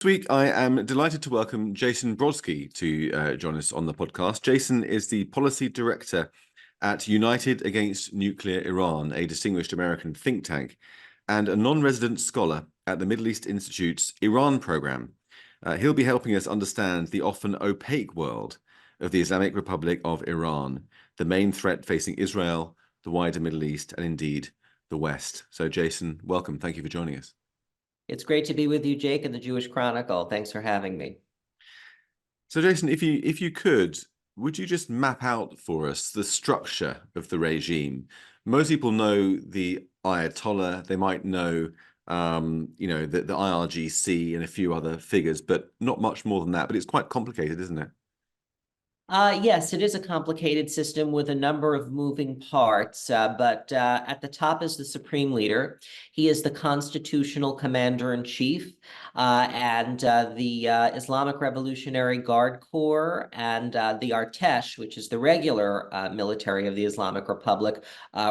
This week, I am delighted to welcome Jason Brodsky to join us on the podcast. Jason is the policy director at United Against Nuclear Iran, a distinguished American think tank, and a non-resident scholar at the Middle East Institute's Iran program. He'll be helping us understand the often opaque world of the Islamic Republic of Iran, the main threat facing Israel, the wider Middle East, and indeed the West. So, Jason, welcome. Thank you for joining us. It's great to be with you, Jake, and the Jewish Chronicle. Thanks for having me. So, Jason, if you could, would you just map out for us the structure of the regime? Most people know the Ayatollah. They might know, the IRGC and a few other figures, but not much more than that. But it's quite complicated, isn't it? Yes, it is a complicated system with a number of moving parts, but at the top is the supreme leader. He is the constitutional commander-in-chief, and the Islamic Revolutionary Guard Corps and the Artesh, which is the regular military of the Islamic Republic,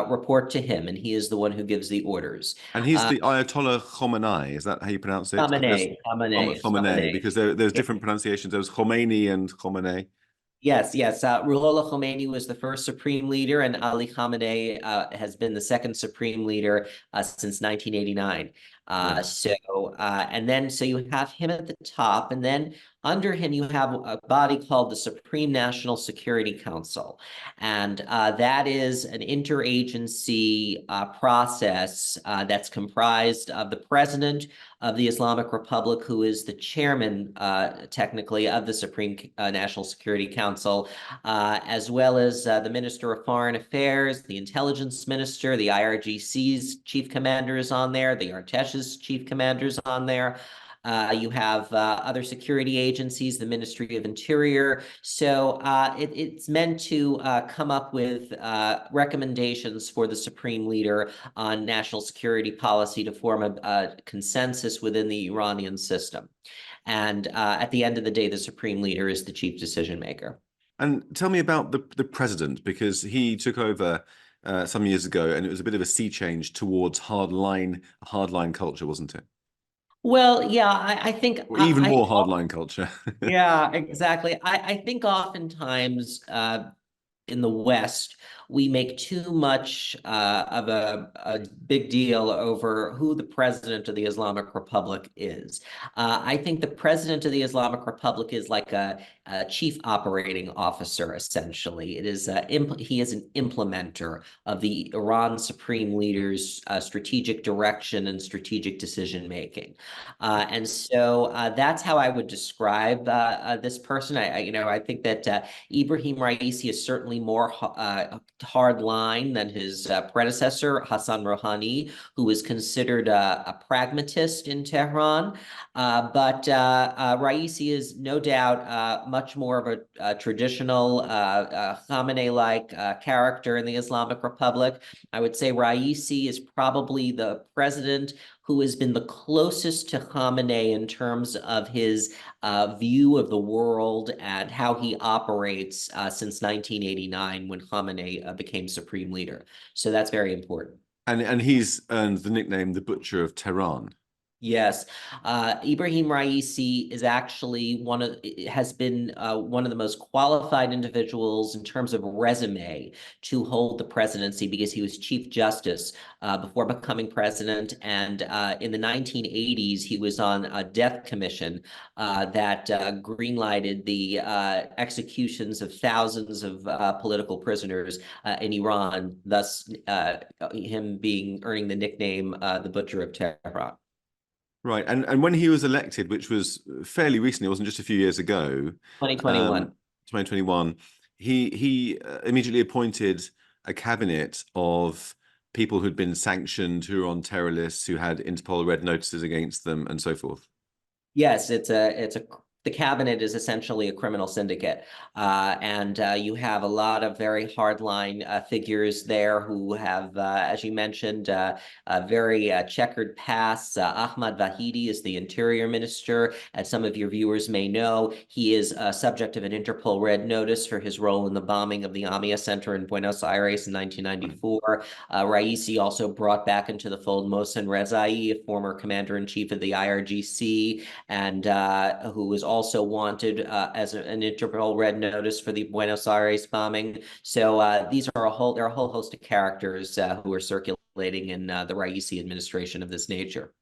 report to him, and he is the one who gives the orders. And he's the Ayatollah Khomeini. Is that how you pronounce it? Khomeini, because there's different pronunciations. There was Khomeini and Khomeini. Yes. Ruhollah Khomeini was the first supreme leader, and Ali Khamenei has been the second supreme leader since 1989. So you have him at the top, and then under him you have a body called the Supreme National Security Council, and that is an interagency process that's comprised of the president of the Islamic Republic, who is the chairman, technically, of the Supreme National Security Council, as well as the Minister of Foreign Affairs, the Intelligence Minister, the IRGC's chief commander is on there, the Artesh's chief commander is on there. You have other security agencies, the Ministry of Interior. So it's meant to come up with recommendations for the supreme leader on national security policy to form a consensus within the Iranian system. And at the end of the day, the supreme leader is the chief decision maker. And tell me about the president, because he took over some years ago, and it was a bit of a sea change towards hardline culture, wasn't it? Well, yeah, I think or even more hardline culture. Yeah, exactly. I think oftentimes in the West, we make too much of a big deal over who the president of the Islamic Republic is. I think the president of the Islamic Republic is like a chief operating officer, essentially. It is he is an implementer of the Iran supreme leader's strategic direction and strategic decision making, and so that's how I would describe this person. I think that Ibrahim Raisi is certainly more hard line than his predecessor, Hassan Rouhani, who was considered a pragmatist in Tehran. But Raisi is no doubt much more of a traditional Khamenei-like character in the Islamic Republic. I would say Raisi is probably the president who has been the closest to Khamenei in terms of his view of the world and how he operates since 1989, when Khamenei became supreme leader. So that's very important. And he's earned the nickname the Butcher of Tehran. Yes, Ibrahim Raisi is actually has been one of the most qualified individuals in terms of resume to hold the presidency, because he was Chief Justice before becoming president, and in the 1980s he was on a death commission that greenlighted the executions of thousands of political prisoners in Iran, thus him earning the nickname the Butcher of Tehran. Right, and when he was elected, which was fairly recently, it wasn't just a few years ago, 2021, he immediately appointed a cabinet of people who'd been sanctioned, who were on terror lists, who had Interpol red notices against them, and so forth. Yes, it's a the cabinet is essentially a criminal syndicate. And you have a lot of very hardline figures there who have, as you mentioned, a very checkered past. Ahmad Vahidi is the interior minister. As some of your viewers may know, he is subject of an Interpol Red Notice for his role in the bombing of the AMIA Center in Buenos Aires in 1994. Raisi also brought back into the fold Mohsen Rezai, a former commander-in-chief of the IRGC, and who was also wanted as an Interpol Red Notice for the Buenos Aires bombing. So these are there are a whole host of characters who are circulating in the Raisi administration of this nature.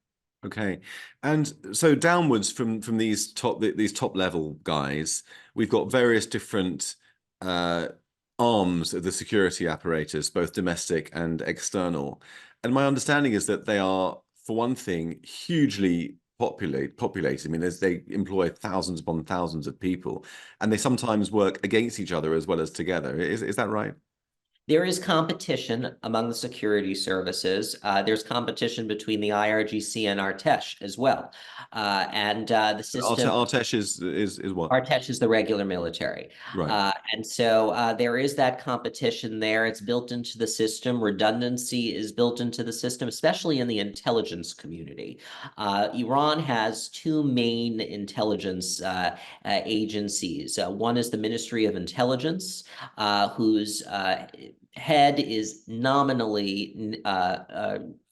Okay, and so downwards from these top level guys, we've got various different arms of the security apparatus, both domestic and external. And my understanding is that they are, for one thing, hugely populated. I mean, they employ thousands upon thousands of people, and they sometimes work against each other as well as together. Is that right? There is competition among the security services. There's competition between the IRGC and Artesh as well. And the system... Artesh is what? Artesh is the regular military. Right. And so there is that competition there. It's built into the system. Redundancy is built into the system, especially in the intelligence community. Iran has two main intelligence agencies. One is the Ministry of Intelligence, whose head is nominally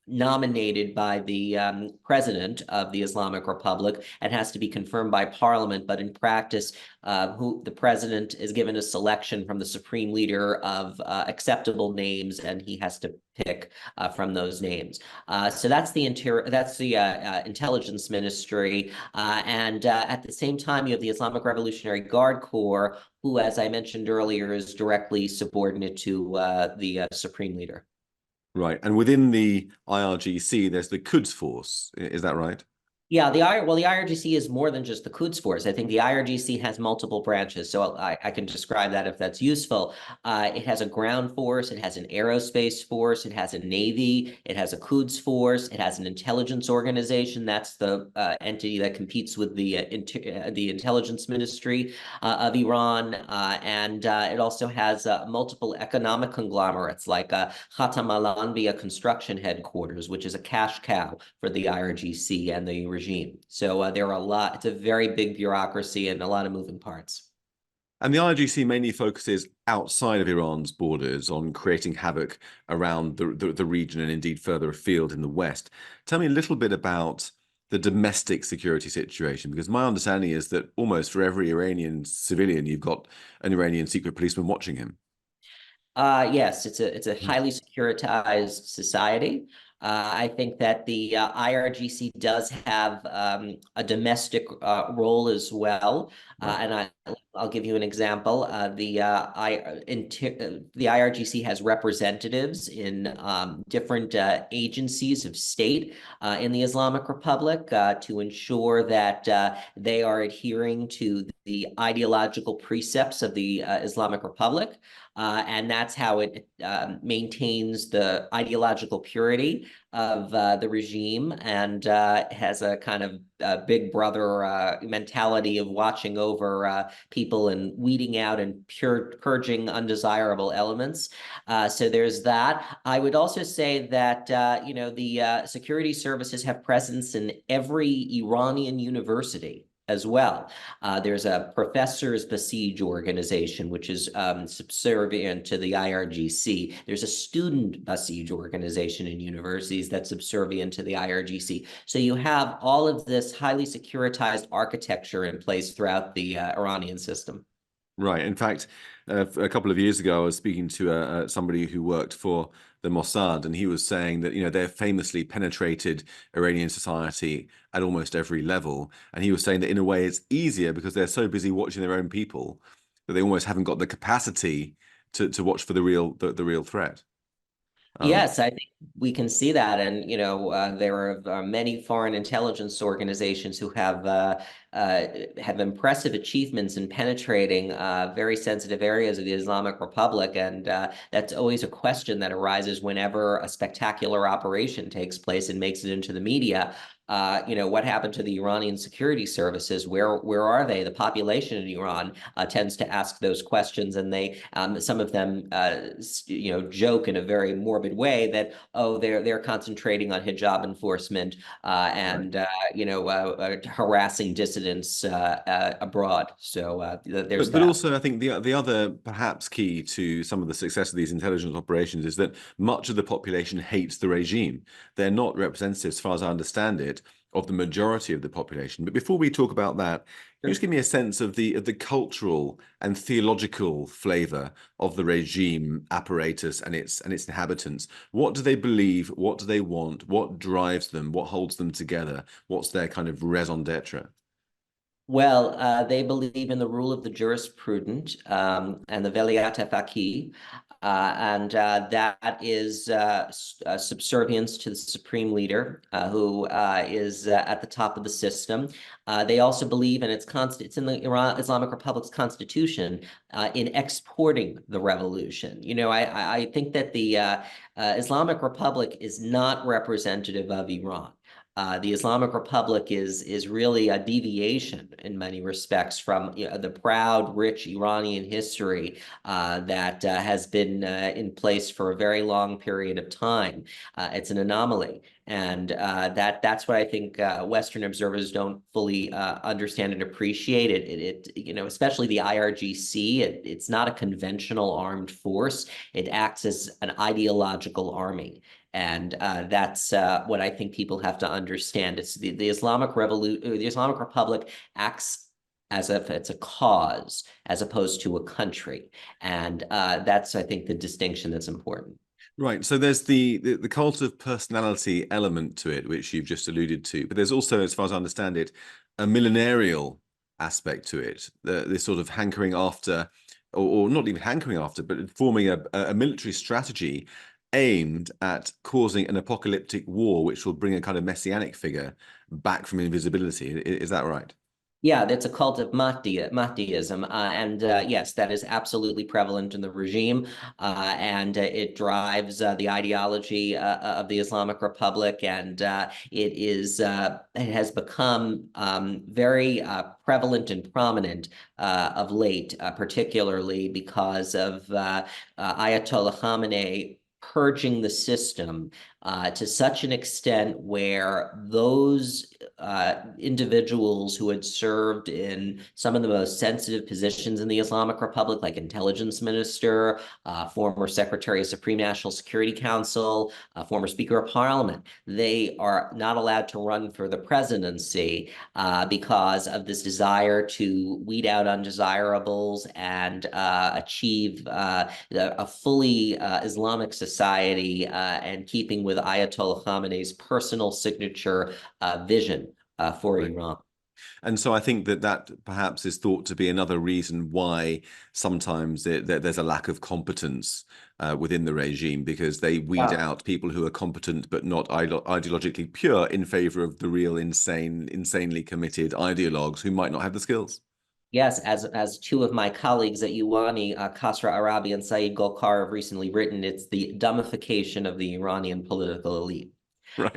nominated by the president of the Islamic Republic and has to be confirmed by parliament. But in practice, the president is given a selection from the supreme leader of acceptable names, and he has to pick from those names. So that's the intelligence ministry. And at the same time, you have the Islamic Revolutionary Guard Corps, who, as I mentioned earlier, is directly subordinate to the supreme leader. Right. And within the IRGC, there's the Quds Force. Is that right? Yeah, the IRGC is more than just the Quds Force. I think the IRGC has multiple branches, so I can describe that if that's useful. It has a ground force, it has an aerospace force, it has a navy, it has a Quds Force, it has an intelligence organization. That's the entity that competes with the intelligence ministry of Iran, and it also has multiple economic conglomerates like Khatam al-Anbiya construction headquarters, which is a cash cow for the IRGC and the regime. So there are a lot, it's a very big bureaucracy and a lot of moving parts. And the IRGC mainly focuses outside of Iran's borders on creating havoc around the region and indeed further afield in the West. Tell me a little bit about the domestic security situation, because my understanding is that almost for every Iranian civilian, you've got an Iranian secret policeman watching him. Yes, it's a highly securitized society. I think that the IRGC does have a domestic role as well. And I'll give you an example. The IRGC has representatives in different agencies of state in the Islamic Republic to ensure that they are adhering to the ideological precepts of the Islamic Republic. And that's how it maintains the ideological purity of the regime, and has a kind of big brother mentality of watching over people and weeding out and purging undesirable elements. So there's that. I would also say that the security services have presence in every Iranian university as well. There's a professors Basij organization, which is subservient to the IRGC. There's a student Basij organization in universities that's subservient to the IRGC. So you have all of this highly securitized architecture in place throughout the Iranian system. Right. In fact, a couple of years ago, I was speaking to somebody who worked for the Mossad, and he was saying that, they've famously penetrated Iranian society at almost every level. And he was saying that in a way it's easier because they're so busy watching their own people that they almost haven't got the capacity to watch for the real threat. Yes, I think we can see that. And, there are many foreign intelligence organizations who have impressive achievements in penetrating very sensitive areas of the Islamic Republic. And that's always a question that arises whenever a spectacular operation takes place and makes it into the media. what happened to the Iranian security services? Where are they? The population in Iran tends to ask those questions, and some of them joke in a very morbid way that, oh, they're concentrating on hijab enforcement and harassing dissidents abroad. So there's But that. also, I think the other perhaps key to some of the success of these intelligence operations is that much of the population hates the regime. They're not representative, as far as I understand it, of the majority of the population. But before we talk about that, can you just give me a sense of the cultural and theological flavor of the regime apparatus and its inhabitants? What do they believe? What do they want? What drives them? What holds them together? What's their kind of raison d'etre? Well, they believe in the rule of the jurisprudent and the velayat faqih, and that is subservience to the supreme leader, who is at the top of the system. They also believe, and it's in the Islamic Republic's constitution, in exporting the revolution. I think that the Islamic Republic is not representative of Iran. The Islamic Republic is really a deviation in many respects from the proud, rich Iranian history that has been in place for a very long period of time. It's an anomaly. And that's what I think Western observers don't fully understand and appreciate. Especially the IRGC. It's not a conventional armed force. It acts as an ideological army. And that's what I think people have to understand. It's the Islamic the Islamic Republic acts as if it's a cause as opposed to a country. And that's, I think, the distinction that's important. Right. So there's the cult of personality element to it, which you've just alluded to. But there's also, as far as I understand it, a millenarial aspect to it. This sort of hankering after, or not even hankering after, but forming a military strategy aimed at causing an apocalyptic war, which will bring a kind of messianic figure back from invisibility. Is that right? Yeah, that's a cult of Mahdiism. And yes, that is absolutely prevalent in the regime. And it drives the ideology of the Islamic Republic. And it has become very prevalent and prominent of late, particularly because of Ayatollah Khamenei purging the system to such an extent where those individuals who had served in some of the most sensitive positions in the Islamic Republic, like intelligence minister, former secretary of Supreme National Security Council, former speaker of parliament, they are not allowed to run for the presidency because of this desire to weed out undesirables and achieve a fully Islamic society and keeping with Ayatollah Khamenei's personal signature vision for Right. Iran. And so I think that perhaps is thought to be another reason why sometimes there's a lack of competence within the regime, because they weed out people who are competent but not ideologically pure in favor of the real insanely committed ideologues who might not have the skills. Yes, as two of my colleagues at UANI, Kasra Arabi and Saeed Golkar, have recently written, it's the dumbification of the Iranian political elite. Right.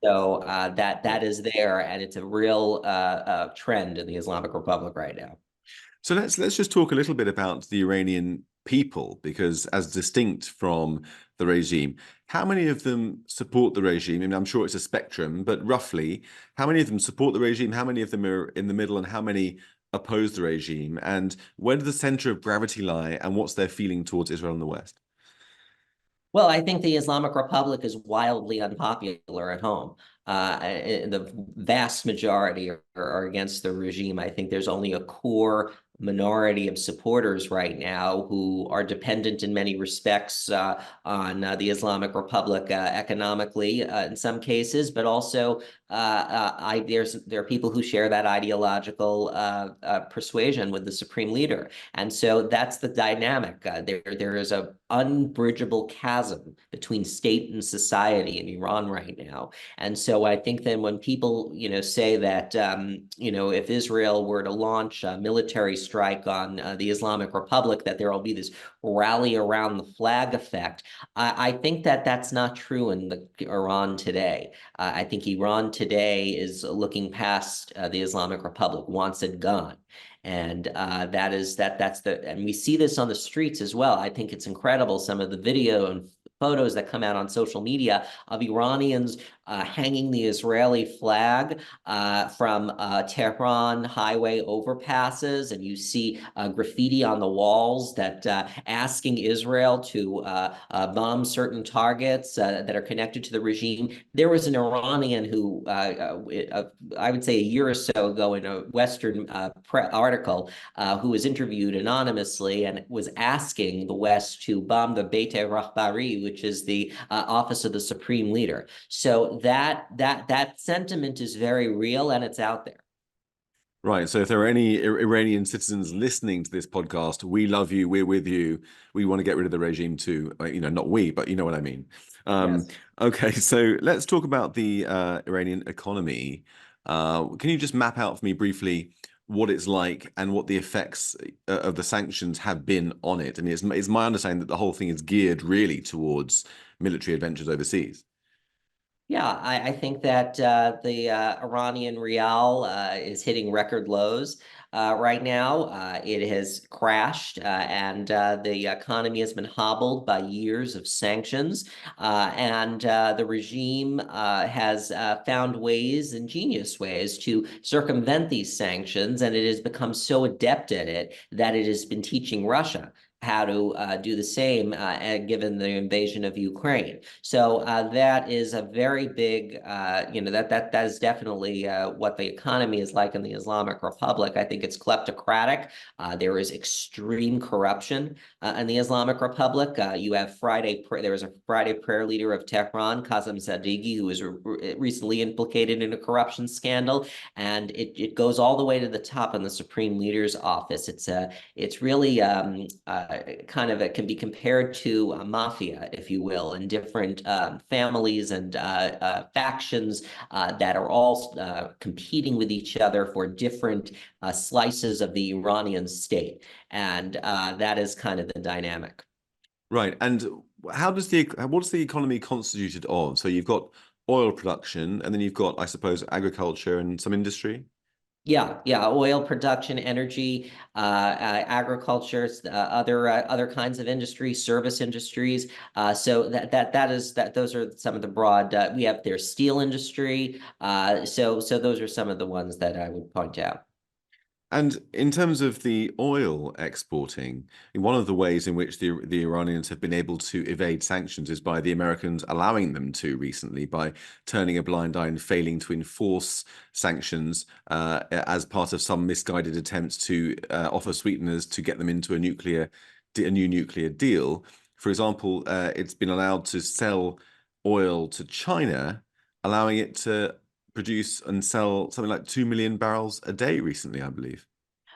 That is there, and it's a real trend in the Islamic Republic right now. So let's just talk a little bit about the Iranian people, because as distinct from the regime, how many of them support the regime? I mean, I'm sure it's a spectrum, but roughly, how many of them support the regime? How many of them are in the middle, and how many oppose the regime? And where does the center of gravity lie, and what's their feeling towards Israel and the West? Well, I think the Islamic Republic is wildly unpopular at home. The vast majority are against the regime. I think there's only a core minority of supporters right now who are dependent in many respects on the Islamic Republic economically in some cases, but also there are people who share that ideological persuasion with the supreme leader. And so that's the dynamic. There is an unbridgeable chasm between state and society in Iran right now. And so I think then when people, say that, if Israel were to launch military strike on the Islamic Republic, that there will be this rally around the flag effect. I think that that's not true in Iran today. I think Iran today is looking past the Islamic Republic, wants it gone. And and we see this on the streets as well. I think it's incredible, some of the video and photos that come out on social media of Iranians hanging the Israeli flag from Tehran highway overpasses, and you see graffiti on the walls that asking Israel to bomb certain targets that are connected to the regime. There was an Iranian who, I would say a year or so ago, in a Western article, who was interviewed anonymously and was asking the West to bomb the Beit Rahbari, which is the office of the supreme leader. So that sentiment is very real, and it's out there. Right. So if there are any Iranian citizens listening to this podcast, we love you. We're with you. We want to get rid of the regime too. Not we, but you know what I mean. Yes. Okay. So let's talk about the Iranian economy. Can you just map out for me briefly what it's like and what the effects of the sanctions have been on it? And it's my understanding that the whole thing is geared really towards military adventures overseas. Yeah, I think that the Iranian rial is hitting record lows right now. It has crashed, and the economy has been hobbled by years of sanctions. And the regime has found ways, ingenious ways, to circumvent these sanctions. And it has become so adept at it that it has been teaching Russia how to do the same, given the invasion of Ukraine. So that is a very big, that is definitely what the economy is like in the Islamic Republic. I think it's kleptocratic. There is extreme corruption in the Islamic Republic. You have there was a Friday prayer leader of Tehran, Qasem Zadigi, who was recently implicated in a corruption scandal, and it goes all the way to the top in the Supreme Leader's office. It's really it can be compared to a mafia, if you will, and different families and factions that are all competing with each other for different slices of the Iranian state. And that is kind of the dynamic. Right. And what's the economy constituted of? So you've got oil production, and then you've got, I suppose, agriculture and some industry. Yeah, oil production, energy, agriculture, other kinds of industry, service industries. So those are some of the broad. There's steel industry. So those are some of the ones that I would point out. And in terms of the oil exporting, one of the ways in which the Iranians have been able to evade sanctions is by the Americans allowing them to recently, by turning a blind eye and failing to enforce sanctions as part of some misguided attempts to offer sweeteners to get them into a new nuclear deal. For example, it's been allowed to sell oil to China, allowing it to produce and sell something like 2 million barrels a day recently, I believe.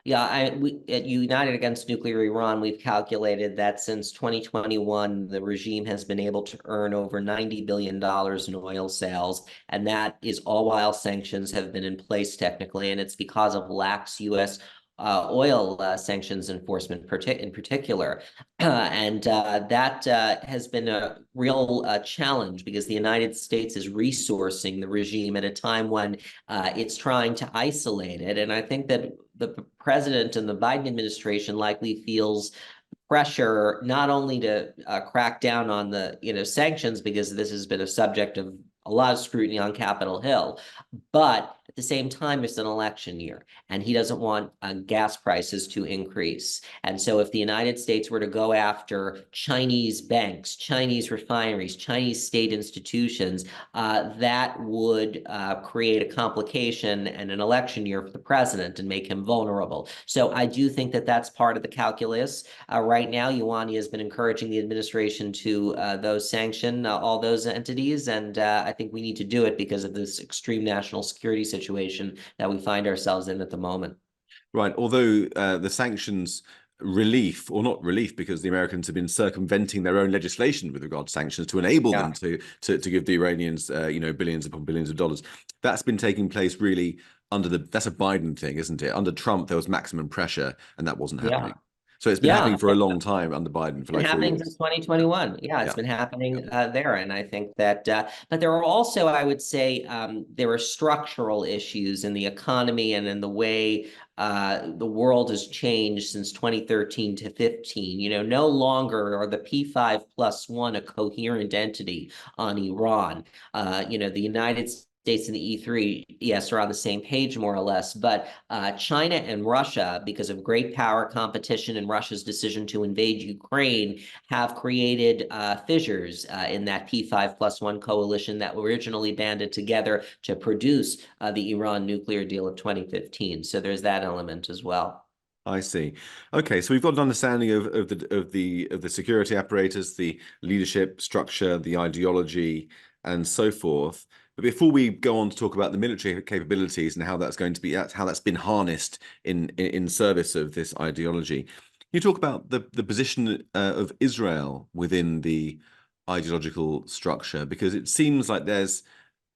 Yeah, we at United Against Nuclear Iran, we've calculated that since 2021, the regime has been able to earn over $90 billion in oil sales, and that is all while sanctions have been in place technically, and it's because of lax U.S. Oil sanctions enforcement in particular. And that has been a real challenge, because the United States is resourcing the regime at a time when it's trying to isolate it. And I think that the president and the Biden administration likely feels pressure not only to crack down on the sanctions, because this has been a subject of a lot of scrutiny on Capitol Hill, but at the same time, it's an election year, and he doesn't want gas prices to increase. And so if the United States were to go after Chinese banks, Chinese refineries, Chinese state institutions, that would create a complication and an election year for the president and make him vulnerable. So I do think that that's part of the calculus. Right now, Ioanni has been encouraging the administration to sanction all those entities, and I think we need to do it because of this extreme national security situation that we find ourselves in at the moment. Right. Although the sanctions relief, or not relief, because the Americans have been circumventing their own legislation with regard to sanctions to enable them to give the Iranians, billions upon billions of dollars. That's been taking place really that's a Biden thing, isn't it? Under Trump, there was maximum pressure, and that wasn't Yeah. happening. So it's been Yeah. happening for a long time under Biden, for Been like 4 happening since years. Yeah, 2021. Yeah, it's yeah, been yeah. happening there. And I think that, but there are also, I would say, there are structural issues in the economy and in the way the world has changed since 2013 to 15. You know, no longer are the P5+1 a coherent entity on Iran. You know, the United States and the E3, yes, are on the same page more or less, but China and Russia, because of great power competition and Russia's decision to invade Ukraine, have created fissures in that P5+1 coalition that originally banded together to produce the Iran nuclear deal of 2015. So there's that element as well. I see. Okay, so we've got an understanding of the security apparatus, the leadership structure, the ideology, and so forth. But before we go on to talk about the military capabilities and how that's going to be, how that's been harnessed in service of this ideology, can you talk about the position of Israel within the ideological structure? Because it seems like there's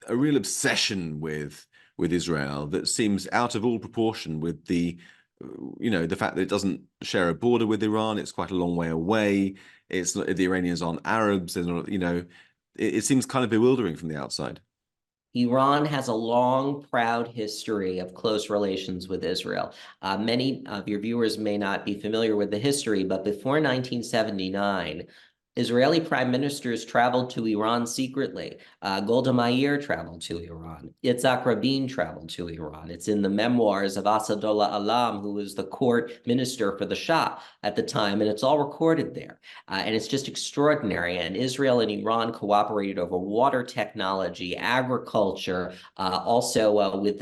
a real obsession with Israel that seems out of all proportion with the fact that it doesn't share a border with Iran. It's quite a long way away. It's not, the Iranians aren't Arabs, and it seems kind of bewildering from the outside. Iran has a long, proud history of close relations with Israel. Many of your viewers may not be familiar with the history, but before 1979, Israeli prime ministers traveled to Iran secretly. Golda Meir traveled to Iran. Yitzhak Rabin traveled to Iran. It's in the memoirs of Asadollah Alam, who was the court minister for the Shah at the time, and it's all recorded there. And it's just extraordinary. And Israel and Iran cooperated over water technology, agriculture, also with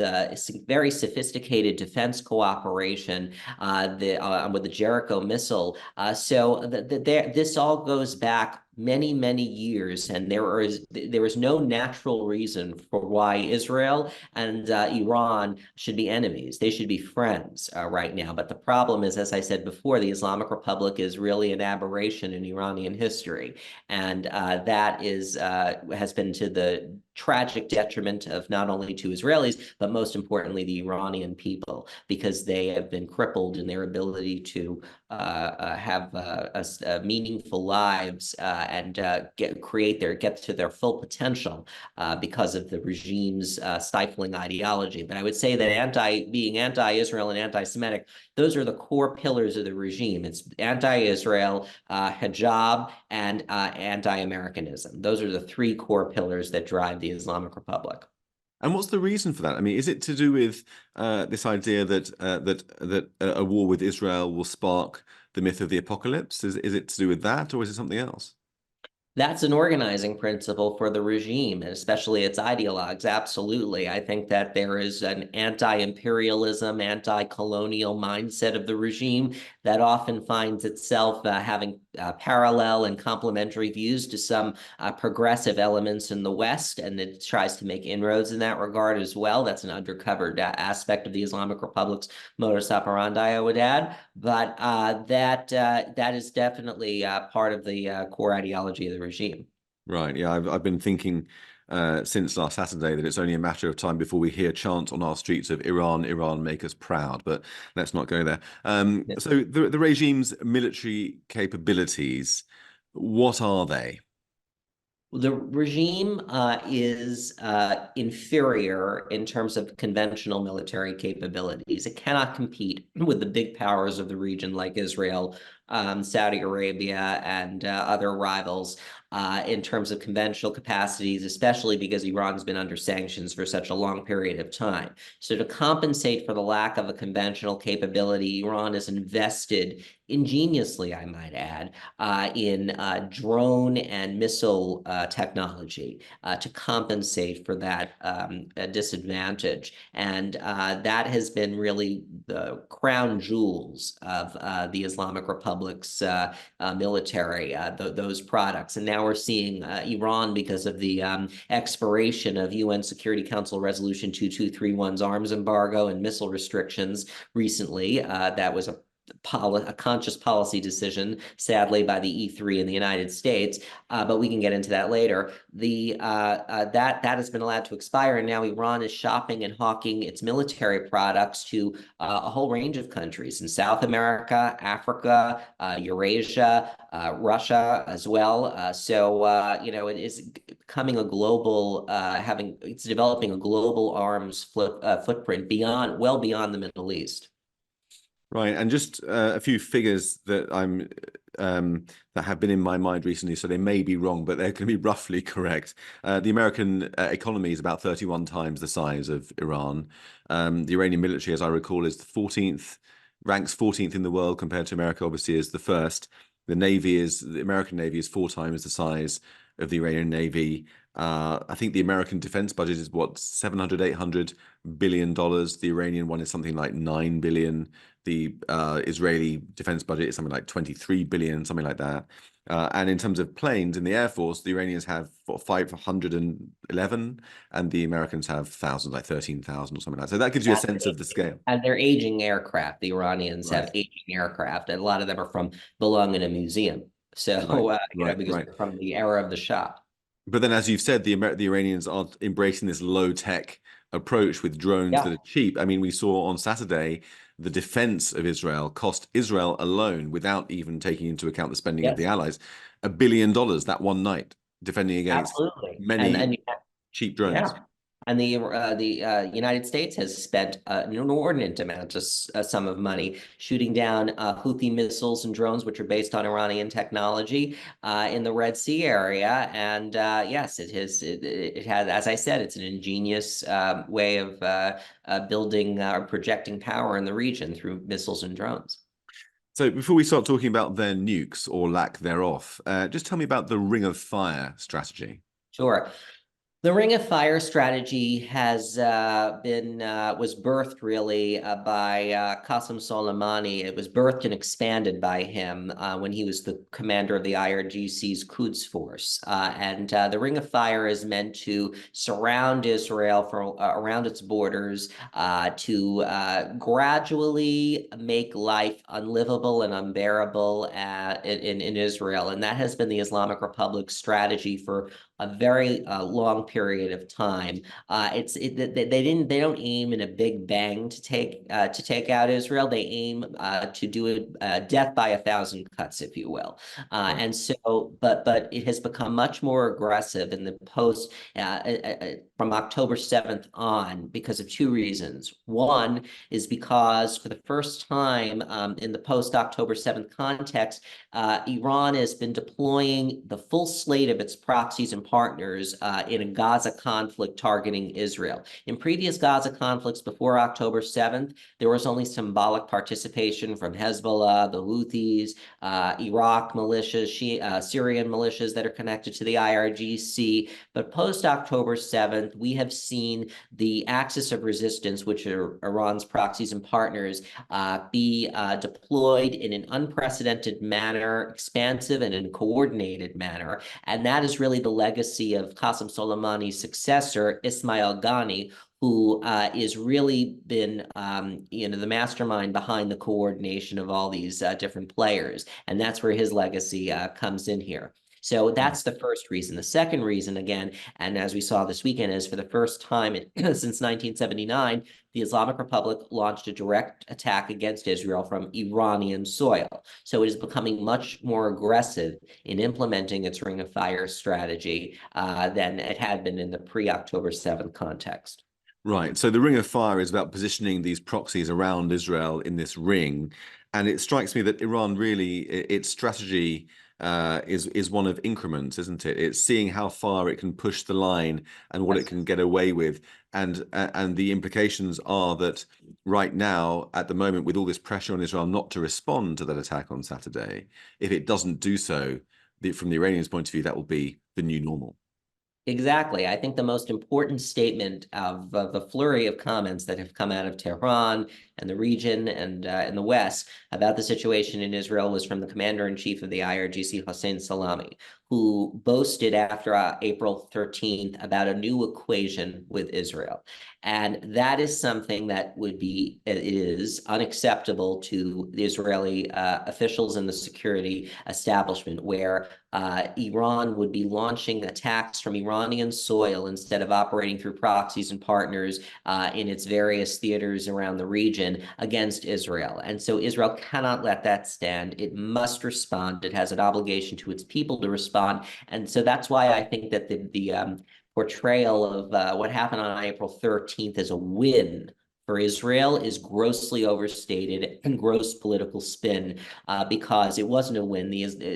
very sophisticated defense cooperation with the Jericho missile. This all goes back many, many years, and there is no natural reason for why Israel and Iran should be enemies. They should be friends right now. But the problem is, as I said before, the Islamic Republic is really an aberration in Iranian history, and that has been to the tragic detriment of not only to Israelis, but most importantly, the Iranian people, because they have been crippled in their ability to have meaningful lives and get to their full potential because of the regime's stifling ideology. But I would say that being anti-Israel and anti-Semitic, those are the core pillars of the regime. It's anti-Israel, hijab, and anti-Americanism. Those are the three core pillars that drive the Islamic Republic. And what's the reason for that? I mean, is it to do with this idea that a war with Israel will spark the myth of the apocalypse? Is it to do with that, or is it something else? That's an organizing principle for the regime, and especially its ideologues. Absolutely. I think that there is an anti-imperialism, anti-colonial mindset of the regime that often finds itself having parallel and complementary views to some progressive elements in the West, and it tries to make inroads in that regard as well. That's an undercovered aspect of the Islamic Republic's modus operandi, I would add. But that is definitely part of the core ideology of the regime. Right. Yeah, I've been thinking since last Saturday that it's only a matter of time before we hear chants on our streets of Iran, Iran, make us proud. But let's not go there. So the regime's military capabilities, what are they? The regime is inferior in terms of conventional military capabilities. It cannot compete with the big powers of the region like Israel, Saudi Arabia, and other rivals in terms of conventional capacities, especially because Iran's been under sanctions for such a long period of time. So to compensate for the lack of a conventional capability, Iran has invested ingeniously, I might add, in drone and missile technology to compensate for that disadvantage. And that has been really the crown jewels of the Islamic Republic's military, those products. And now we're seeing Iran, because of the expiration of UN Security Council Resolution 2231's arms embargo and missile restrictions recently, that was a conscious policy decision, sadly, by the E3 in the United States, but we can get into that later. That has been allowed to expire, and now Iran is shopping and hawking its military products to a whole range of countries in South America, Africa, Eurasia, Russia as well. So it is becoming a global, it's developing a global arms footprint well beyond the Middle East. Right, and just a few figures that that have been in my mind recently, so they may be wrong, but they're going to be roughly correct. The American economy is about 31 times the size of Iran. The Iranian military, as I recall, is the 14th, ranks 14th in the world compared to America, obviously, is the first. The American Navy is 4 times the size of the Iranian Navy. I think the American defense budget is what, 700, $800 billion. The Iranian one is something like 9 billion. The Israeli defense budget is something like 23 billion, something like that. And in terms of planes in the Air Force, the Iranians have 511, and the Americans have thousands, like 13,000 or something like that. So that gives you a sense of the scale. And they're aging aircraft. The Iranians have Right. aging aircraft, and a lot of them belong in a museum. So, because they're from the era of the Shah. But then, as you've said, the Iranians are embracing this low-tech approach with drones that are cheap. I mean, we saw on Saturday the defense of Israel cost Israel alone, without even taking into account the spending of the allies, $1 billion that one night, defending against many cheap drones. Yeah. And the United States has spent an inordinate amount of sum of money shooting down Houthi missiles and drones, which are based on Iranian technology, in the Red Sea area. And yes, it has, as I said, it's an ingenious way of building or projecting power in the region through missiles and drones. So before we start talking about their nukes or lack thereof, just tell me about the Ring of Fire strategy. Sure. The Ring of Fire strategy was birthed really by Qasem Soleimani. It was birthed and expanded by him when he was the commander of the IRGC's Quds Force. And the Ring of Fire is meant to surround Israel around its borders, to gradually make life unlivable and unbearable in Israel. And that has been the Islamic Republic's strategy for a very long period of time. They don't aim in a big bang to take out Israel. They aim to do it death by 1,000 cuts, if you will. And so, but it has become much more aggressive in the post from October 7th on because of 2 reasons. One is because for the first time in the post October 7th context, Iran has been deploying the full slate of its proxies and partners in a Gaza conflict targeting Israel. In previous Gaza conflicts before October 7th, there was only symbolic participation from Hezbollah, the Houthis, Iraq militias, Syrian militias that are connected to the IRGC. But post October 7th, we have seen the axis of resistance, which are Iran's proxies and partners, be deployed in an unprecedented manner, expansive and in a coordinated manner. And that is really the legacy of Qasem Soleimani's successor, Ismail Ghani, who is really been the mastermind behind the coordination of all these different players. And that's where his legacy comes in here. So that's the first reason. The second reason, again, and as we saw this weekend, is for the first time since 1979, the Islamic Republic launched a direct attack against Israel from Iranian soil. So it is becoming much more aggressive in implementing its Ring of Fire strategy than it had been in the pre-October 7th context. Right. So the Ring of Fire is about positioning these proxies around Israel in this ring. And it strikes me that Iran really, its strategy is one of increments, isn't it? It's seeing how far it can push the line and what it can get away with. And the implications are that right now, at the moment, with all this pressure on Israel not to respond to that attack on Saturday, if it doesn't do so, from the Iranians' point of view, that will be the new normal. Exactly. I think the most important statement of the flurry of comments that have come out of Tehran and the region and in the West about the situation in Israel was from the commander-in-chief of the IRGC, Hossein Salami, who boasted after April 13th about a new equation with Israel. And that is something that is unacceptable to the Israeli officials in the security establishment, where Iran would be launching attacks from Iranian soil instead of operating through proxies and partners in its various theaters around the region against Israel. And so Israel cannot let that stand. It must respond. It has an obligation to its people to respond. And so that's why I think that the portrayal of what happened on April 13th as a win for Israel is grossly overstated and gross political spin, because it wasn't a win.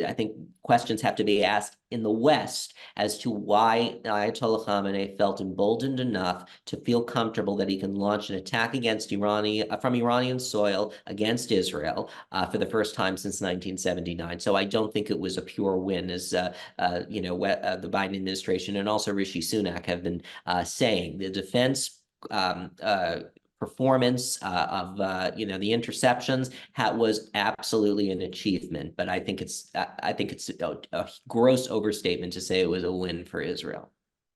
I think questions have to be asked in the West as to why Ayatollah Khamenei felt emboldened enough to feel comfortable that he can launch an attack against from Iranian soil against Israel for the first time since 1979. So I don't think it was a pure win, as the Biden administration and also Rishi Sunak have been saying. The defense performance of the interceptions was absolutely an achievement, but I think it's a gross overstatement to say it was a win for Israel.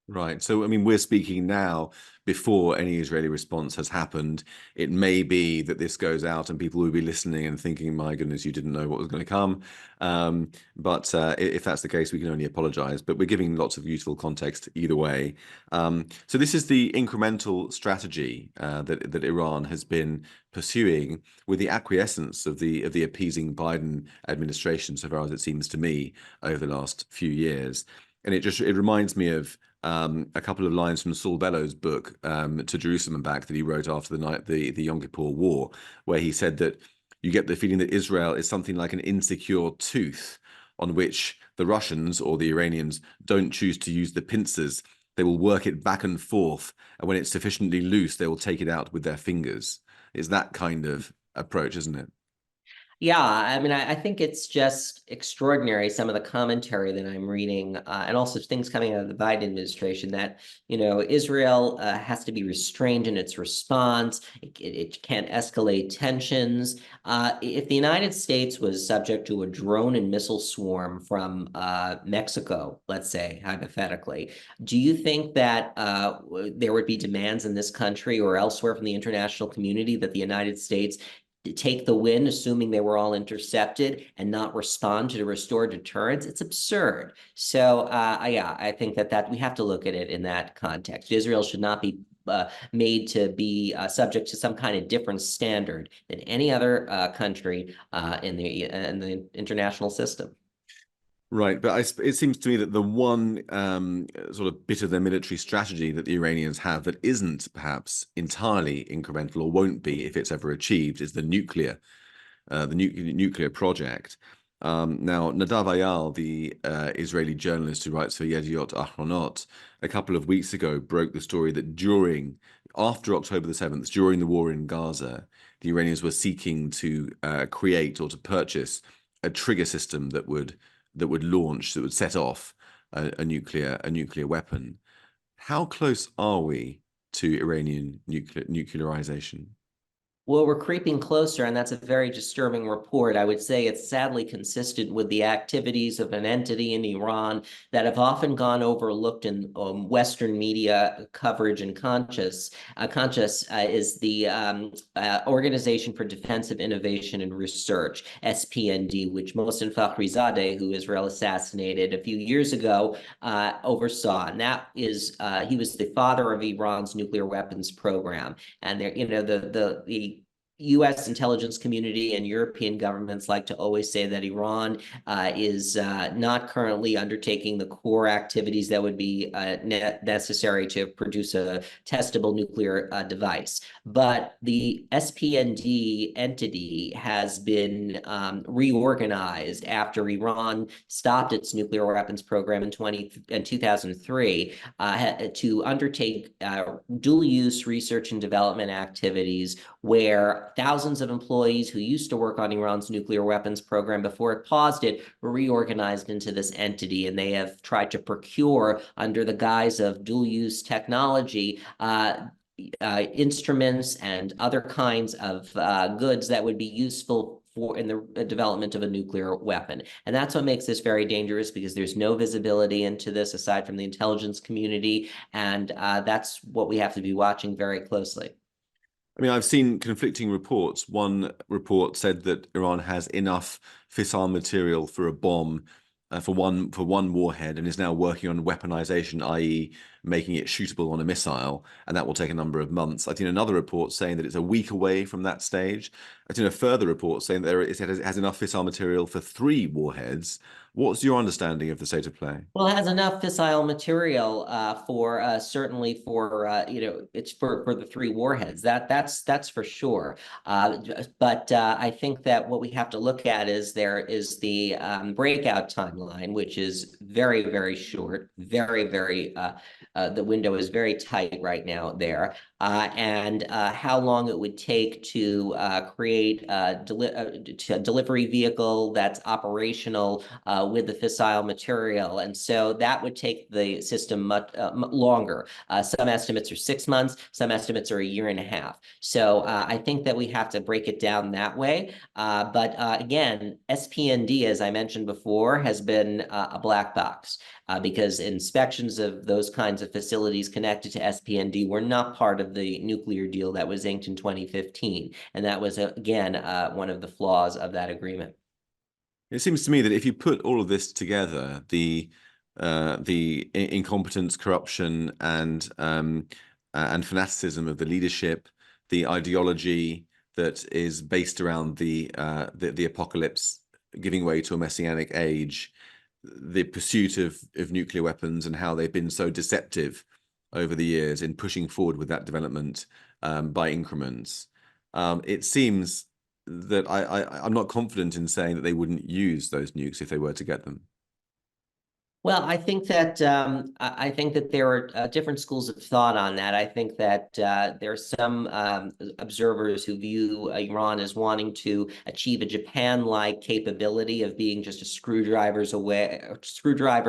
Right. So, I mean, we're speaking now before any Israeli response has happened. It may be that this goes out and people will be listening and thinking, my goodness, you didn't know what was going to come. But if that's the case, we can only apologize. But we're giving lots of useful context either way. So this is the incremental strategy that Iran has been pursuing with the acquiescence of the appeasing Biden administration, so far as it seems to me, over the last few years. And it reminds me of a couple of lines from Saul Bellows' book, To Jerusalem and Back, that he wrote after the Yom Kippur War, where he said that you get the feeling that Israel is something like an insecure tooth on which the Russians or the Iranians don't choose to use the pincers. They will work it back and forth, and when it's sufficiently loose, they will take it out with their fingers. It's that kind of approach, isn't it? Yeah, I mean, I think it's just extraordinary, some of the commentary that I'm reading, and also things coming out of the Biden administration, that, Israel has to be restrained in its response. It can't escalate tensions. If the United States was subject to a drone and missile swarm from Mexico, let's say, hypothetically, do you think that there would be demands in this country or elsewhere from the international community that the United States take the win, assuming they were all intercepted, and not respond to restore deterrence? It's absurd. So, yeah, I think that we have to look at it in that context. Israel should not be made to be subject to some kind of different standard than any other country in the international system. Right, but it seems to me that the one sort of bit of their military strategy that the Iranians have that isn't perhaps entirely incremental, or won't be if it's ever achieved, is the nuclear project. Now, Nadav Ayal, the Israeli journalist who writes for Yediot Ahronot, a couple of weeks ago broke the story that after October the 7th, during the war in Gaza, the Iranians were seeking to create or to purchase a trigger system that would set off a nuclear weapon. How close are we to Iranian nuclearization? Well, we're creeping closer, and that's a very disturbing report. I would say it's sadly consistent with the activities of an entity in Iran that have often gone overlooked in Western media coverage and conscious. Is the Organization for Defensive Innovation and Research, SPND, which Mohsen Fakhrizadeh, who Israel assassinated a few years ago, oversaw. And that is, he was the father of Iran's nuclear weapons program. And there, the U.S. intelligence community and European governments like to always say that Iran is not currently undertaking the core activities that would be necessary to produce a testable nuclear device. But the SPND entity has been reorganized after Iran stopped its nuclear weapons program in 2003 to undertake dual-use research and development activities, where thousands of employees who used to work on Iran's nuclear weapons program before it paused it were reorganized into this entity, and they have tried to procure, under the guise of dual-use technology, instruments and other kinds of goods that would be useful in the development of a nuclear weapon. And that's what makes this very dangerous, because there's no visibility into this aside from the intelligence community. And that's what we have to be watching very closely. I mean, I've seen conflicting reports. One report said that Iran has enough fissile material for a bomb for one warhead, and is now working on weaponization, i.e., making it shootable on a missile, and that will take a number of months. I've seen another report saying that it's a week away from that stage. I've seen a further report saying that it has enough fissile material for 3 warheads. What's your understanding of the state of play? Well, it has enough fissile material for certainly for it's for the 3 warheads. That's for sure. But I think that what we have to look at is there is the breakout timeline, which is very, very short, very the window is very tight right now there, and how long it would take to create a delivery vehicle that's operational with the fissile material. And so that would take the system much longer. Some estimates are 6 months, some estimates are 1.5 years. So I think that we have to break it down that way. But again, SPND, as I mentioned before, has been a black box. Because inspections of those kinds of facilities connected to SPND were not part of the nuclear deal that was inked in 2015. And that was, again, one of the flaws of that agreement. It seems to me that if you put all of this together, the incompetence, corruption, and fanaticism of the leadership, the ideology that is based around the apocalypse giving way to a messianic age, the pursuit of nuclear weapons, and how they've been so deceptive over the years in pushing forward with that development by increments, it seems that I'm not confident in saying that they wouldn't use those nukes if they were to get them. Well, I think that there are different schools of thought on that. I think that there are some observers who view Iran as wanting to achieve a Japan-like capability of being just a screwdriver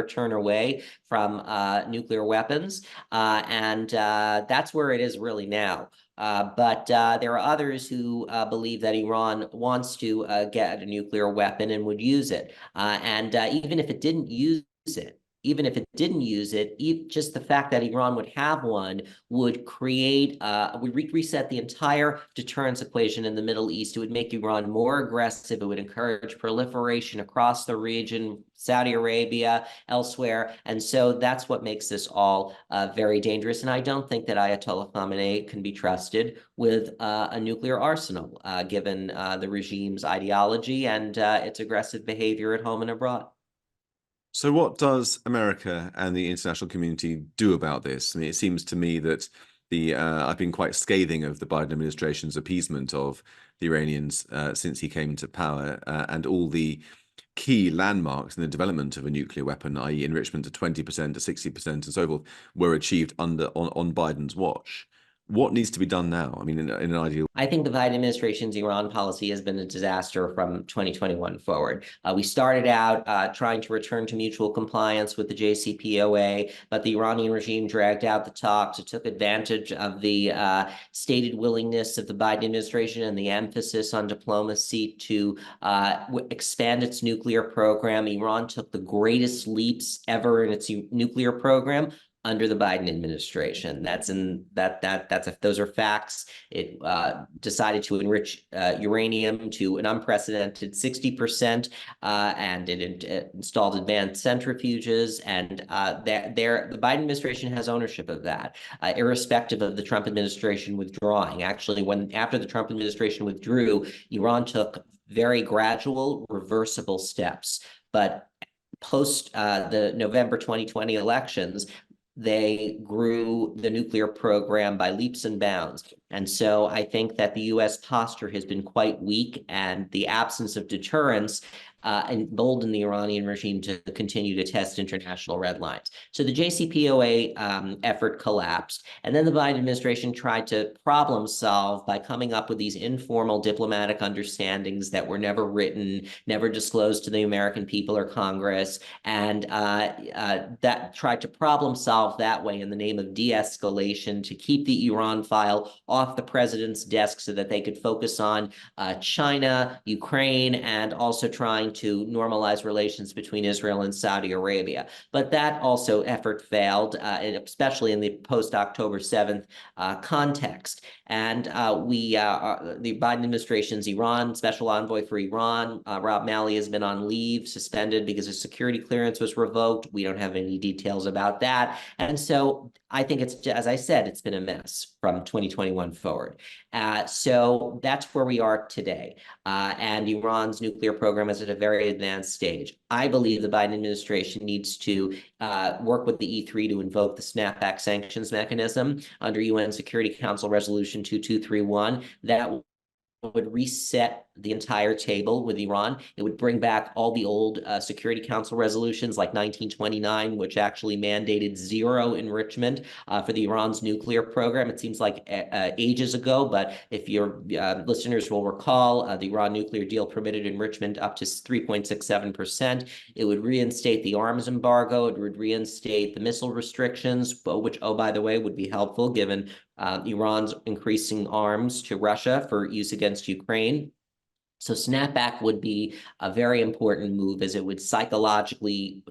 turn away from nuclear weapons, and that's where it is really now. But there are others who believe that Iran wants to get a nuclear weapon and would use it. And even if it didn't use it, just the fact that Iran would have one would create, would reset the entire deterrence equation in the Middle East. It would make Iran more aggressive. It would encourage proliferation across the region, Saudi Arabia, elsewhere. And so that's what makes this all very dangerous. And I don't think that Ayatollah Khamenei can be trusted with a nuclear arsenal, given the regime's ideology and its aggressive behavior at home and abroad. So what does America and the international community do about this? I mean, it seems to me that I've been quite scathing of the Biden administration's appeasement of the Iranians since he came to power, and all the key landmarks in the development of a nuclear weapon, i.e. enrichment to 20% to 60% and so forth, were achieved on Biden's watch. What needs to be done now? I mean, in an ideal... I think the Biden administration's Iran policy has been a disaster from 2021 forward. We started out trying to return to mutual compliance with the JCPOA, but the Iranian regime dragged out the talks. It took advantage of the stated willingness of the Biden administration and the emphasis on diplomacy to expand its nuclear program. Iran took the greatest leaps ever in its nuclear program under the Biden administration. Those are facts. It decided to enrich uranium to an unprecedented 60%, and it installed advanced centrifuges. And the Biden administration has ownership of that, irrespective of the Trump administration withdrawing. Actually, after the Trump administration withdrew, Iran took very gradual, reversible steps. But post the November 2020 elections, they grew the nuclear program by leaps and bounds. And so I think that the U.S. posture has been quite weak, and the absence of deterrence emboldened the Iranian regime to continue to test international red lines. So the JCPOA effort collapsed. And then the Biden administration tried to problem solve by coming up with these informal diplomatic understandings that were never written, never disclosed to the American people or Congress, and that tried to problem solve that way in the name of de-escalation, to keep the Iran file off the president's desk so that they could focus on China, Ukraine, and also trying to normalize relations between Israel and Saudi Arabia. But that also effort failed, especially in the post-October 7th context. And the Biden administration's Iran special envoy for Iran, Rob Malley, has been on leave, suspended because his security clearance was revoked. We don't have any details about that. And so I think it's, as I said, it's been a mess from 2021 forward. So that's where we are today. And Iran's nuclear program is at a very advanced stage. I believe the Biden administration needs to work with the E3 to invoke the snapback sanctions mechanism under UN Security Council Resolution 2231. That would reset the entire table with Iran. It would bring back all the old Security Council resolutions like 1929, which actually mandated zero enrichment for the Iran's nuclear program. It seems like ages ago, but if your listeners will recall, the Iran nuclear deal permitted enrichment up to 3.67%. It would reinstate the arms embargo. It would reinstate the missile restrictions, which, oh, by the way, would be helpful given Iran's increasing arms to Russia for use against Ukraine. So snapback would be a very important move, as it would psychologically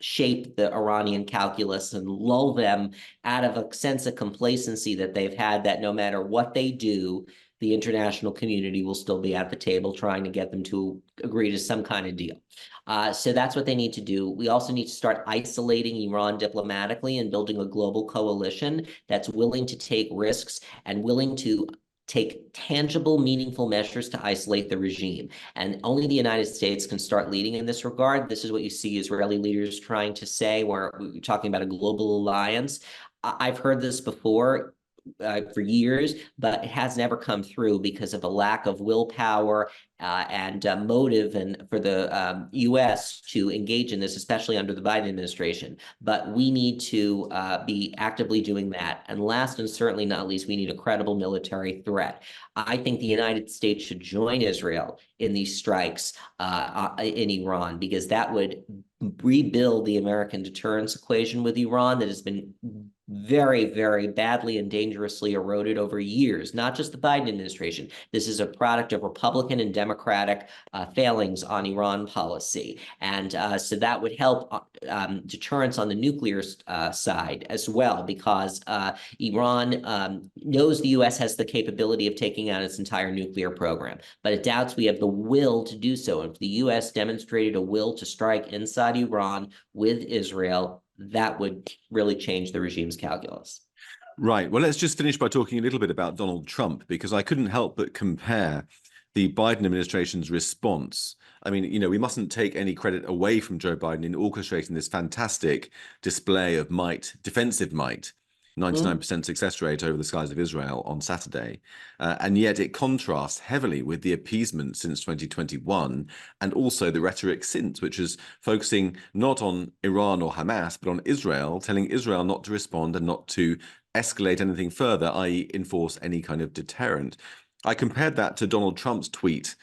shape the Iranian calculus and lull them out of a sense of complacency that they've had, that no matter what they do, the international community will still be at the table trying to get them to agree to some kind of deal. So that's what they need to do. We also need to start isolating Iran diplomatically and building a global coalition that's willing to take risks and willing to take tangible, meaningful measures to isolate the regime. And only the United States can start leading in this regard. This is what you see Israeli leaders trying to say, where we're talking about a global alliance. I've heard this before for years, but it has never come through because of a lack of willpower and motive and for the U.S. to engage in this, especially under the Biden administration. But we need to be actively doing that. And last and certainly not least, we need a credible military threat. I think the United States should join Israel in these strikes in Iran, because that would rebuild the American deterrence equation with Iran that has been very, very badly and dangerously eroded over years, not just the Biden administration. This is a product of Republican and Democratic failings on Iran policy. And so that would help deterrence on the nuclear side as well, because Iran knows the U.S. has the capability of taking out its entire nuclear program, but it doubts we have the will to do so. If the U.S. demonstrated a will to strike inside Iran with Israel, that would really change the regime's calculus. Right. Well, let's just finish by talking a little bit about Donald Trump, because I couldn't help but compare the Biden administration's response. I mean, you know, we mustn't take any credit away from Joe Biden in orchestrating this fantastic display of might, defensive might, 99% success rate over the skies of Israel on Saturday. And yet it contrasts heavily with the appeasement since 2021, and also the rhetoric since, which is focusing not on Iran or Hamas, but on Israel, telling Israel not to respond and not to escalate anything further, i.e. enforce any kind of deterrent. I compared that to Donald Trump's tweet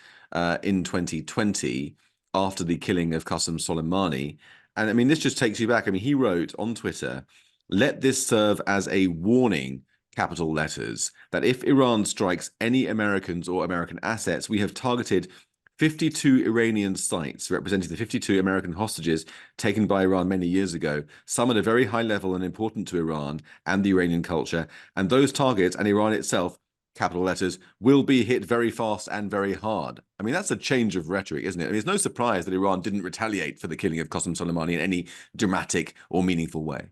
in 2020 after the killing of Qasem Soleimani. And I mean, this just takes you back. I mean, he wrote on Twitter, "Let this serve as a warning," capital letters, "that if Iran strikes any Americans or American assets, we have targeted 52 Iranian sites representing the 52 American hostages taken by Iran many years ago, some at a very high level and important to Iran and the Iranian culture. And those targets and Iran itself, capital letters, will be hit very fast and very hard." I mean, that's a change of rhetoric, isn't it? I mean, it's no surprise that Iran didn't retaliate for the killing of Qasem Soleimani in any dramatic or meaningful way.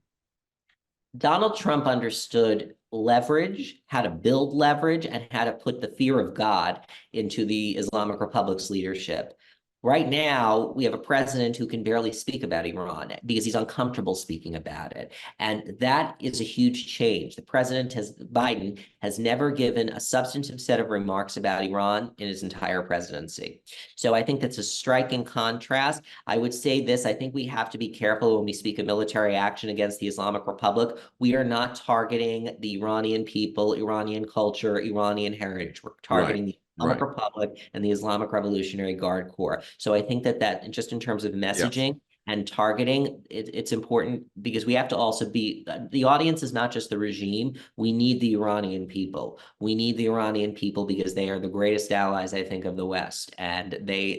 Donald Trump understood leverage, how to build leverage, and how to put the fear of God into the Islamic Republic's leadership. Right now, we have a president who can barely speak about Iran because he's uncomfortable speaking about it. And that is a huge change. Biden has never given a substantive set of remarks about Iran in his entire presidency. So I think that's a striking contrast. I would say this: I think we have to be careful when we speak of military action against the Islamic Republic. We are not targeting the Iranian people, Iranian culture, Iranian heritage. We're targeting the Islamic Republic and the Islamic Revolutionary Guard Corps. So I think that just in terms of messaging, and targeting. It's important because we have to also be, the audience is not just the regime. We need the Iranian people. We need the Iranian people because they are the greatest allies, I think, of the West. And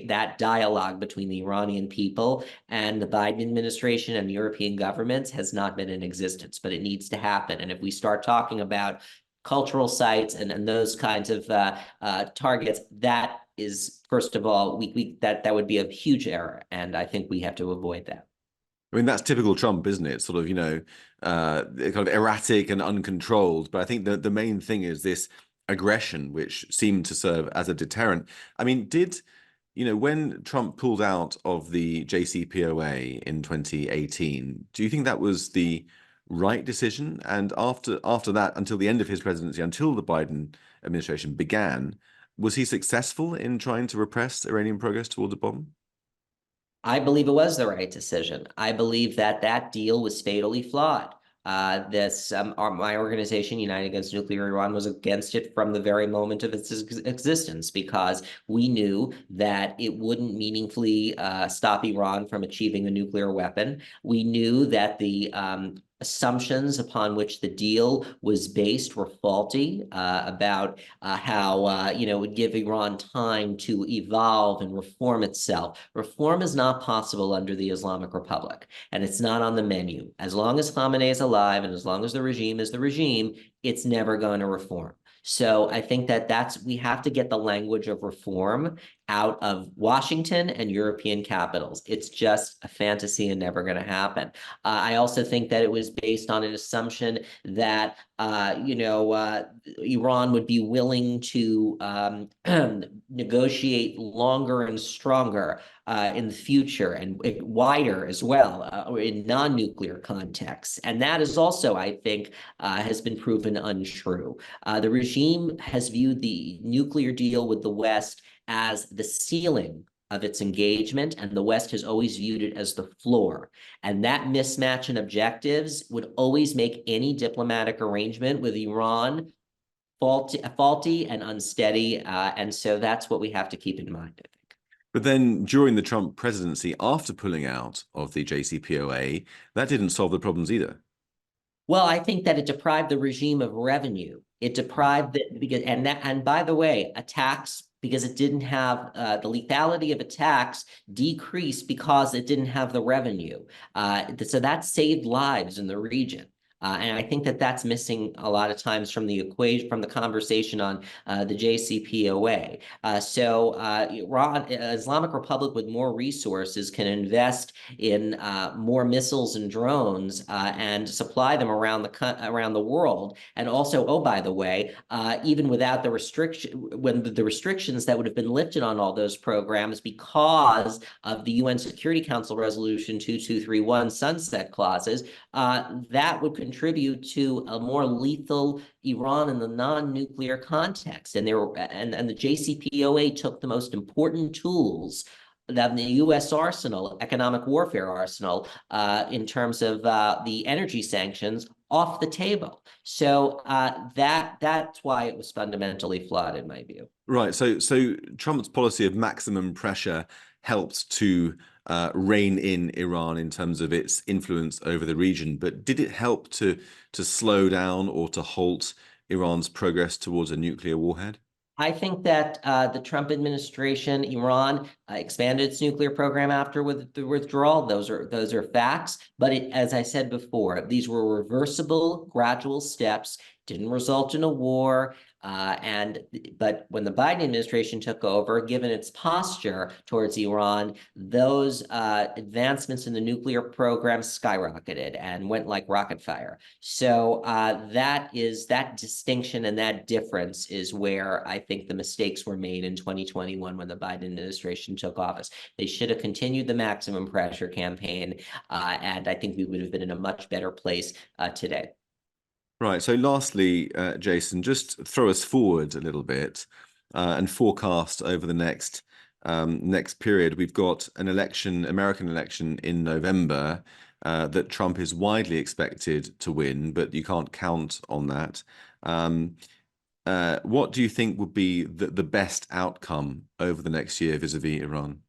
that dialogue between the Iranian people and the Biden administration and European governments has not been in existence, but it needs to happen. And if we start talking about cultural sites and those kinds of targets, that is, first of all, that would be a huge error, and I think we have to avoid that. I mean, that's typical Trump, isn't it? Sort of, kind of erratic and uncontrolled. But I think the main thing is this aggression, which seemed to serve as a deterrent. I mean, when Trump pulled out of the JCPOA in 2018, do you think that was the right decision? And after that, until the end of his presidency, until the Biden administration began, was he successful in trying to repress Iranian progress towards a bomb? I believe it was the right decision. I believe that deal was fatally flawed. My organization, United Against Nuclear Iran, was against it from the very moment of its existence because we knew that it wouldn't meaningfully stop Iran from achieving a nuclear weapon. We knew that the assumptions upon which the deal was based were faulty about how it would give Iran time to evolve and reform itself. Reform is not possible under the Islamic Republic, and it's not on the menu. As long as Khamenei is alive and as long as the regime is the regime, it's never going to reform. So I think we have to get the language of reform out of Washington and European capitals. It's just a fantasy and never going to happen. I also think that it was based on an assumption that Iran would be willing to negotiate longer and stronger in the future and wider as well in non-nuclear contexts. And that is also, I think, has been proven untrue. The regime has viewed the nuclear deal with the West as the ceiling of its engagement, and the West has always viewed it as the floor. And that mismatch in objectives would always make any diplomatic arrangement with Iran faulty and unsteady. And so that's what we have to keep in mind, I think. But then during the Trump presidency, after pulling out of the JCPOA, that didn't solve the problems either. Well, I think that it deprived the regime of revenue. It deprived it because, and by the way, attacks, because it didn't have the lethality of attacks decreased because it didn't have the revenue. So that saved lives in the region. And I think that that's missing a lot of times from the equation, from the conversation on the JCPOA. Islamic Republic with more resources can invest in more missiles and drones and supply them around the world. And also, oh, by the way, even without the restrictions that would have been lifted on all those programs because of the UN Security Council Resolution 2231 sunset clauses, that would contribute to a more lethal Iran in the non-nuclear context. And the JCPOA took the most important tools that the U.S. arsenal, economic warfare arsenal, in terms of the energy sanctions, off the table. So that's why it was fundamentally flawed, in my view. Right. So Trump's policy of maximum pressure helped to rein in Iran in terms of its influence over the region. But did it help to slow down or to halt Iran's progress towards a nuclear warhead? I think that the Trump administration, Iran, expanded its nuclear program after the withdrawal. Those are facts. But as I said before, these were reversible, gradual steps. Didn't result in a war. But when the Biden administration took over, given its posture towards Iran, those advancements in the nuclear program skyrocketed and went like rocket fire. So that distinction and that difference is where I think the mistakes were made in 2021 when the Biden administration took office. They should have continued the maximum pressure campaign, and I think we would have been in a much better place today. Right. So lastly, Jason, just throw us forward a little bit and forecast over the next period. We've got an American election in November that Trump is widely expected to win, but you can't count on that. What do you think would be the best outcome over the next year vis-a-vis Iran?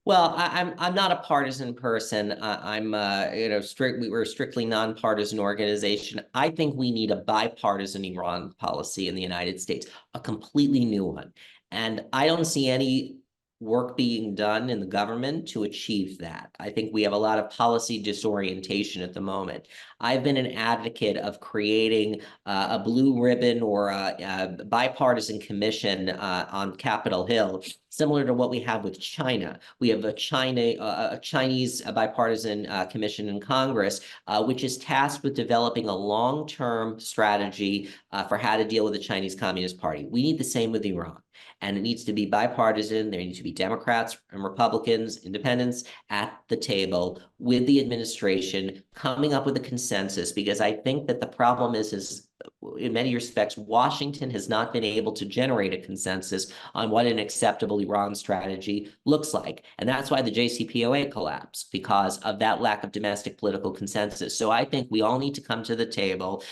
Well, I'm not a partisan person. We're a strictly nonpartisan organization. I think we need a bipartisan Iran policy in the United States, a completely new one. And I don't see any work being done in the government to achieve that. I think we have a lot of policy disorientation at the moment. I've been an advocate of creating a blue ribbon or a bipartisan commission on Capitol Hill, similar to what we have with China. We have a Chinese bipartisan commission in Congress, which is tasked with developing a long-term strategy for how to deal with the Chinese Communist Party. We need the same with Iran. And it needs to be bipartisan. There need to be Democrats and Republicans, independents at the table with the administration, coming up with a consensus, because I think that the problem is in many respects, Washington has not been able to generate a consensus on what an acceptable Iran strategy looks like. And that's why the JCPOA collapsed, because of that lack of domestic political consensus. So I think we all need to come to the table.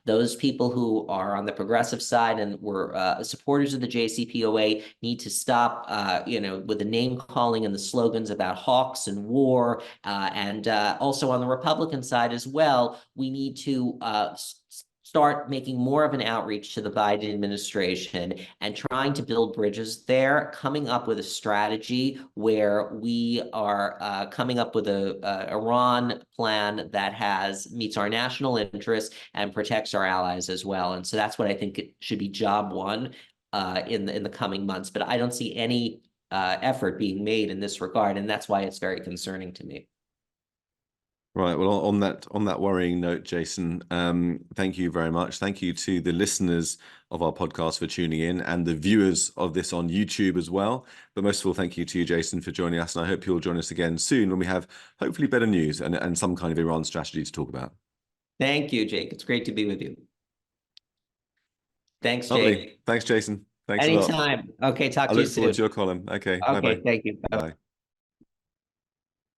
Those people who are on the progressive side and were supporters of the JCPOA need to stop, with the name calling and the slogans about hawks and war. And also on the Republican side as well, we need to start making more of an outreach to the Biden administration and trying to build bridges there, coming up with a strategy where we are coming up with a Iran plan that meets our national interests and protects our allies as well. And so that's what I think it should be job one in the coming months. But I don't see any effort being made in this regard, and that's why it's very concerning to me. Right. Well, on that worrying note, Jason, thank you very much. Thank you to the listeners of our podcast for tuning in, and the viewers of this on YouTube as well. But most of all, thank you to you, Jason, for joining us. And I hope you'll join us again soon when we have hopefully better news and some kind of Iran strategy to talk about. Thank you, Jake. It's great to be with you. Thanks, Lovely. Jake. Thanks, Jason. Thanks a lot. Anytime. Okay, talk to you soon. I look forward to your column. Okay. Okay, Bye-bye. thank you. Bye.